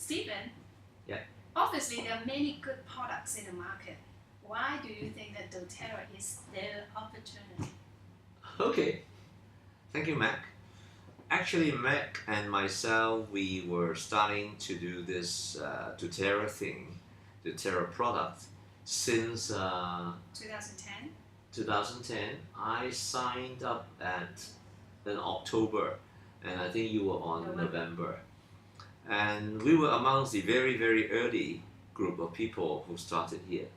Stephen, Yeah. obviously there are many good products in the market. Why do you think that doTERRA is their opportunity? Okay, thank you, Mac. Actually, Mac and myself, we were starting to do this doTERRA thing, doTERRA product, since 2010? 2010. I signed up in October, and I think you were on November. And we were amongst the very, very early group of people who started here.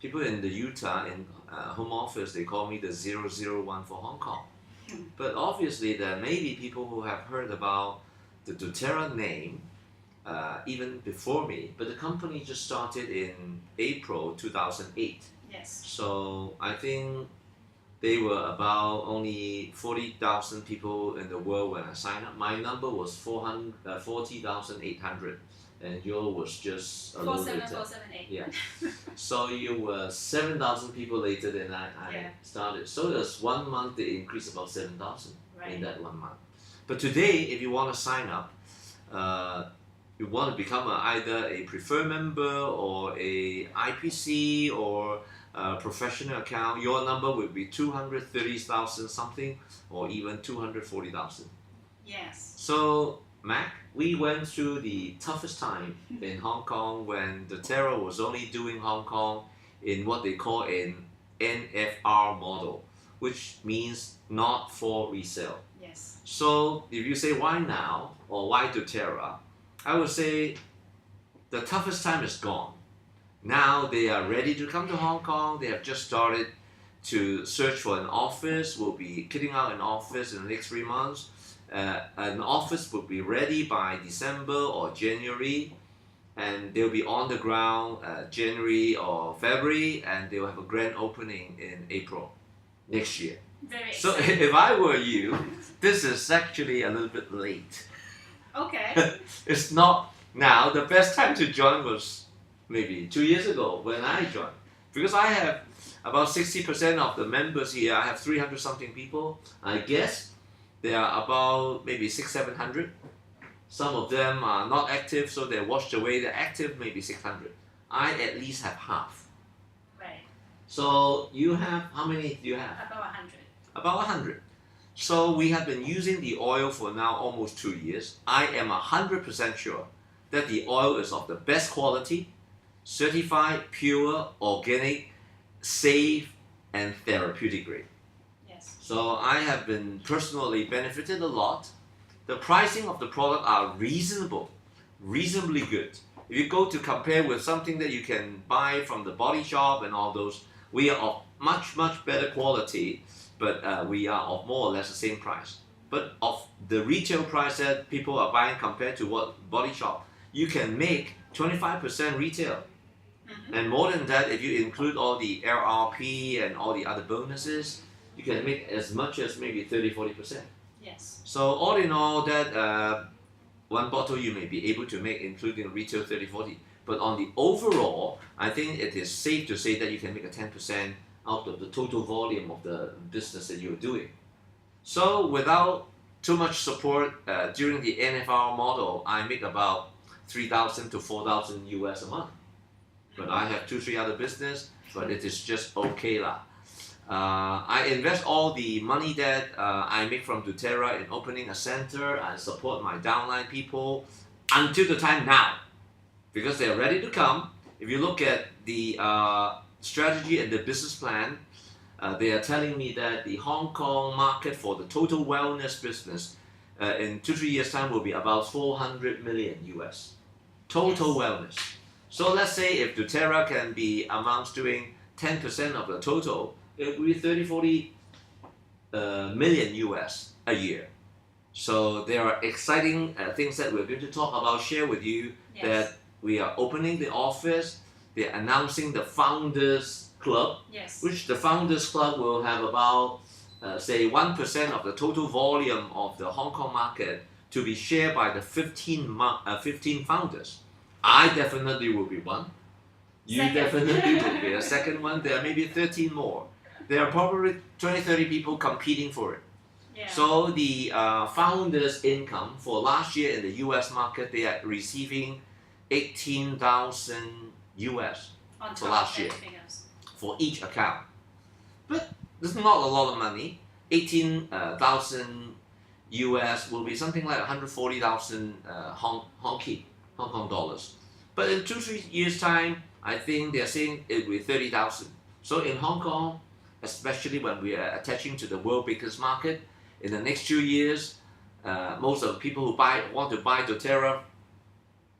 People in the Utah, in home office, they call me the 001 for Hong Kong. But obviously, there may be people who have heard about the doTERRA name even before me, but the company just started in April 2008. Yes. So I think they were about only 40,000 people in the world when I signed up. My number was 40,800, and yours was just a little later. 47478. Yeah. So you were 7,000 people later than I started. So there's 1 month they increased about 7,000 in that 1 month. But today, if you want to sign up, you want to become either a preferred member or a IPC or a professional account, your number would be 230,000 something or even 240,000. Yes. So, Mac, we went through the toughest time in Hong Kong when doTERRA was only doing Hong Kong in what they call an NFR model, which means not for resale. Yes. So, if you say why now or why doTERRA, I would say the toughest time is gone. Now they are ready to come to Hong Kong. They have just started to search for an office. We'll be kitting out an office in the next 3 months. An office will be ready by December or January, and they'll be on the ground January or February, and they'll have a grand opening in April next year. Very so exciting. if I were you, this is actually a little bit late. Okay. It's not now. The best time to join was maybe 2 years ago when I joined, because I have about 60% of the members here. I have 300 something people. I guess there are about maybe 600-700. Some of them are not active, so they're washed away. They're active, maybe 600. I at least have half. Right. So you have, how many do you have? About 100. About 100. So we have been using the oil for now almost 2 years. I am 100% sure that the oil is of the best quality, certified, pure, organic, safe, and therapeutic grade. Yes. So I have been personally benefited a lot. The pricing of the product are reasonably good. If you go to compare with something that you can buy from the body shop and all those, we are of much better quality, but we are of more or less the same price. But of the retail price that people are buying compared to what body shop, you can make 25% retail. And more than that, if you include all the RRP and all the other bonuses, you can make as much as maybe 30-40%. Yes. So all in all, that one bottle you may be able to make, including retail 30-40. But on the overall, I think it is safe to say that you can make a 10% out of the total volume of the business that you're doing. So without too much support during the NFR model, I make about 3,000 to 4,000 US a month. But I have 2-3 other business, but it is just okay lah. I invest all the money that I make from doTERRA in opening a center. I support my downline people until the time now, because they are ready to come. If you look at the strategy and the business plan, they are telling me that the Hong Kong market for the total wellness business in 2-3 years time will be about 400 million US. Total wellness. So let's say if doTERRA can be amounts doing 10% of the total, it will be 30-40 million US a year. So there are exciting things that we're going to talk about, share with you. Yes. That we are opening the office. They're announcing the Founders Club, Yes. which the Founders Club will have about say 1% of the total volume of the Hong Kong market to be shared by the 15 founders. I definitely will be one. You Second. definitely will be a second one. There are maybe 13 more. There are probably 20-30 people competing for it. Yeah. So the founders' income for last year in the US market, they are receiving 18,000 US On for top last of year everything else. for each account. But this is not a lot of money. 18,000 US will be something like 140,000 Hong Kong dollars. But in 2-3 years time, I think they're saying it will be 30,000. So in Hong Kong, especially when we are attaching to the world biggest market, in the next 2 years, most of the people who want to buy doTERRA,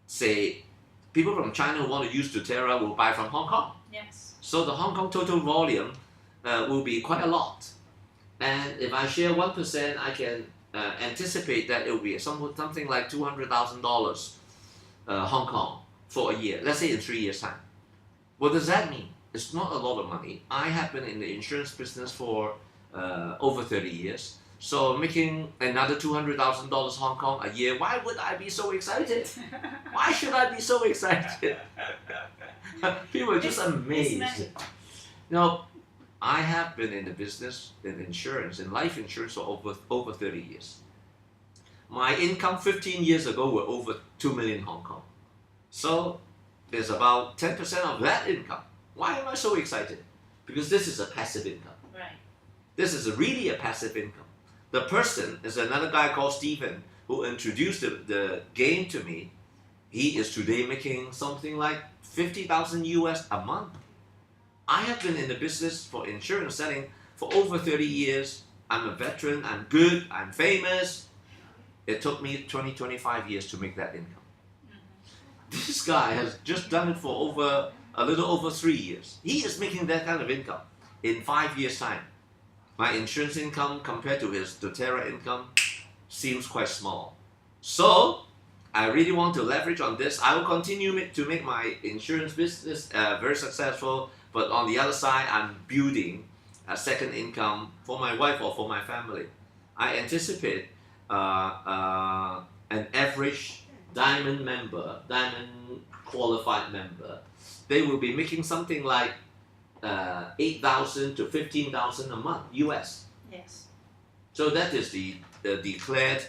say people from China who want to use doTERRA will buy from Hong Kong. Yes. So the Hong Kong total volume will be quite a lot. And if I share 1%, I can anticipate that it will be something like $200,000 Hong Kong for a year, let's say in 3 years' time. What does that mean? It's not a lot of money. I have been in the insurance business for over 30 years. So making another $200,000 Hong Kong a year, why would I be so excited? Why should I be so excited? People are just amazed. Now, I have been in the business, in insurance, in life insurance for over 30 years. My income 15 years ago were over 2 million Hong Kong. So there's about 10% of that income. Why am I so excited? Because this is a passive income. Right. This is really a passive income. The person is another guy called Stephen who introduced the game to me. He is today making something like 50,000 US a month. I have been in the business for insurance selling for over 30 years. I'm a veteran, I'm good, I'm famous. It took me 25 years to make that income. This guy has just done it for a little over 3 years. He is making that kind of income in 5 years' time. My insurance income compared to his doTERRA income seems quite small. So I really want to leverage on this. I will continue to make my insurance business very successful, but on the other side, I'm building a second income for my wife or for my family. I anticipate an average diamond qualified member, they will be making something like 8,000 to 15,000 a month US. Yes. So that is the declared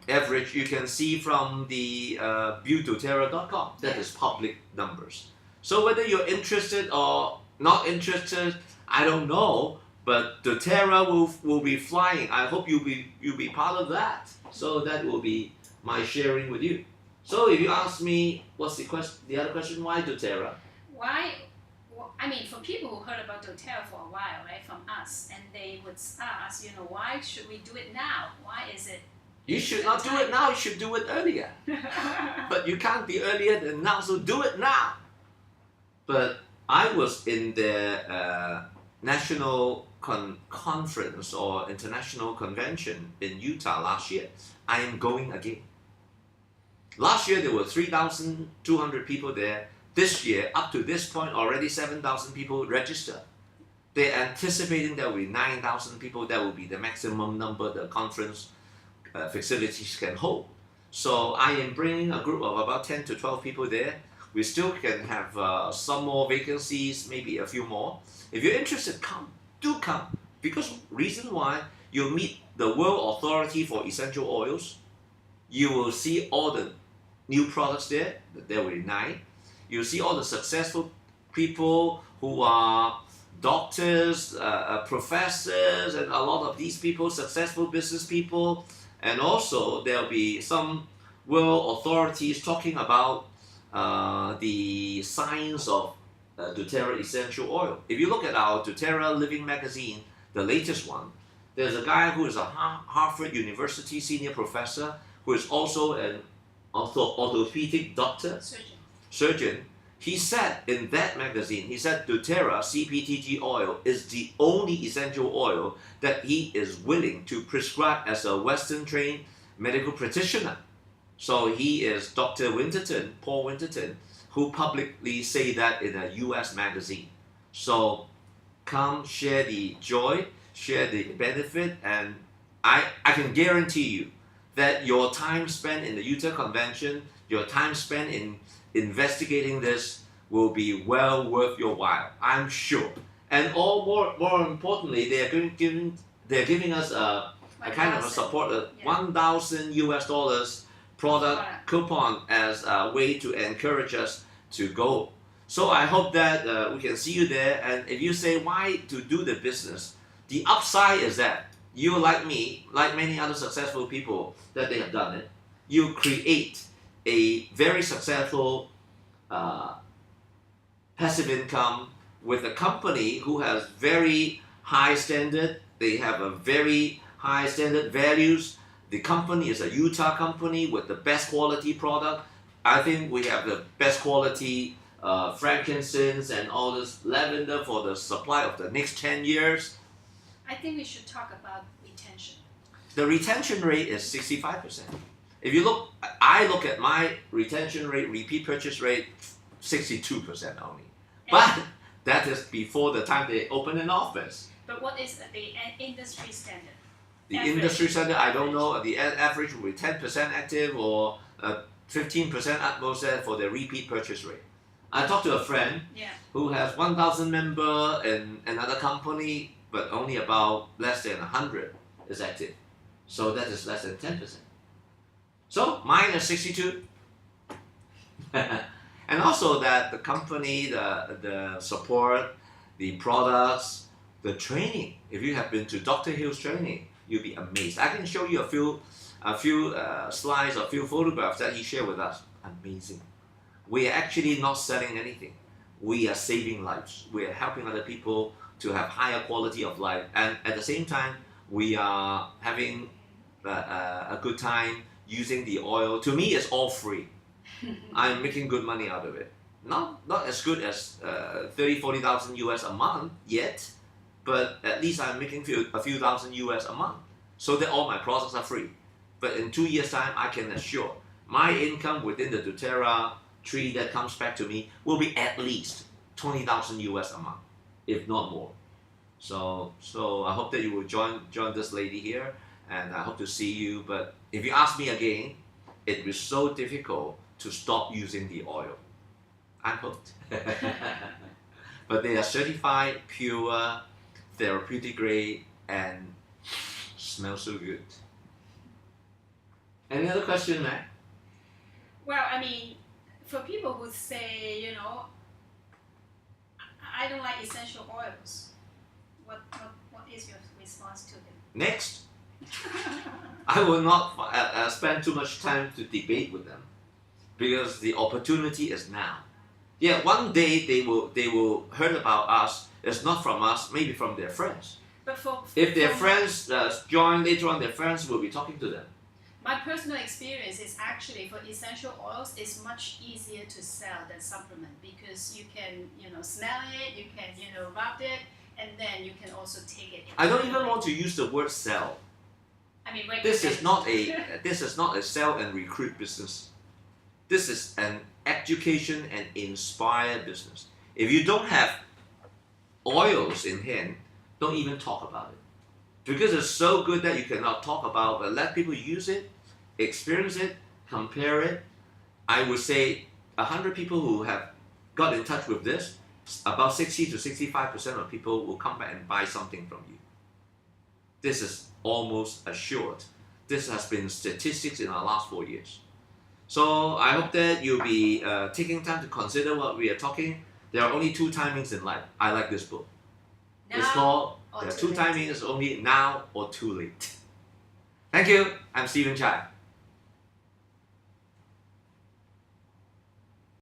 average. You can see from the doTERRA.com. That is public numbers. So whether you're interested or not interested, I don't know. But doTERRA will be flying. I hope you'll be part of that. So that will be my sharing with you. So if you ask me, what's the other question? Why doTERRA? Why? I mean, for people who heard about doTERRA for a while, right, from us, and they would ask, why should we do it now? Why is it? You should not do it now. You should do it earlier. But you can't be earlier than now, so do it now. But I was in the national conference or international convention in Utah last year. I am going again. Last year there were 3,200 people there. This year, up to this point, already 7,000 people registered. They're anticipating there will be 9,000 people. That will be the maximum number the conference facilities can hold. So I am bringing a group of about 10 to 12 people there. We still can have some more vacancies, maybe a few more. If you're interested, come. Do come. Because reason why, you'll meet the World Authority for Essential Oils. You will see all the new products there. There will be 9. You'll see all the successful people who are doctors, professors, and a lot of these people, successful business people. And also there'll be some world authorities talking about the science of doTERRA essential oil. If you look at our doTERRA Living magazine, the latest one, there's a guy who is a Harvard University senior professor who is also an orthopedic doctor, surgeon. He said in that magazine, he said doTERRA CPTG oil is the only essential oil that he is willing to prescribe as a Western trained medical practitioner. So he is Dr. Winterton, Paul Winterton, who publicly say that in a US magazine. So come share the joy, share the benefit, and I can guarantee you that your time spent in the Utah Convention, your time spent in investigating this will be well worth your while, I'm sure. And more importantly, they're giving us a kind of a support of $1,000 US product coupon as a way to encourage us to go. So I hope that we can see you there. And if you say why to do the business, the upside is that you, like me, like many other successful people that they have done it, you create a very successful passive income with a company who has very high standard. They have a very high standard values. The company is a Utah company with the best quality product. I think we have the best quality frankincense and all this lavender for the supply of the next 10 years. I think we should talk about retention. The retention rate is 65%. If you look, I look at my retention rate, repeat purchase rate, 62% only. But that is before the time they open an office. But what is the industry standard? The Average. industry standard, I don't know. The average will be 10% active or 15% at most for the repeat purchase rate. I talked to a friend who has 1,000 member in another company, but only about less than 100 is active. So that is less than 10%. So mine is 62. And also that the company, the support, the products, the training. If you have been to Dr. Hill's training, you'll be amazed. I can show you a few slides, a few photographs that he shared with us. Amazing. We are actually not selling anything. We are saving lives. We are helping other people to have higher quality of life, and at the same time, we are having a good time using the oil. To me, it's all free. I'm making good money out of it. Not as good as 30,000-40,000 US a month yet, but at least I'm making a few thousand US a month. So that all my products are free. But in 2 years' time, I can assure my income within the doTERRA tree that comes back to me will be at least 20,000 US a month, if not more. So I hope that you will join this lady here, and I hope to see you. But if you ask me again, it was so difficult to stop using the oil. I'm hooked. But they are certified, pure, therapeutic grade, and smell so good. Any other question, Matt? Well, I mean, for people who say, I don't like essential oils, what is your response to them? Next. I will not spend too much time to debate with them, because the opportunity is now. Yeah, one day they will hear about us. It's not from us, maybe from their friends. But if their friends join later on, their friends will be talking to them. My personal experience is actually for essential oils, it's much easier to sell than supplement, because you can, smell it, you can, rub it, and then you can also take it. I don't even want to use the word sell. I mean, this is not a sell and recruit business. This is an education and inspire business. If you don't have oils in hand, don't even talk about it, because it's so good that you cannot talk about. But let people use it, experience it, compare it. I would say 100 people who have got in touch with this, about 60 to 65% of people will come back and buy something from you. This is almost assured. This has been statistics in our last 4 years. So I hope that you'll be taking time to consider what we are talking. There are only 2 timings in life. I like this book. It's called There are 2 timings, only now or too late. Thank you. I'm Stephen Chai.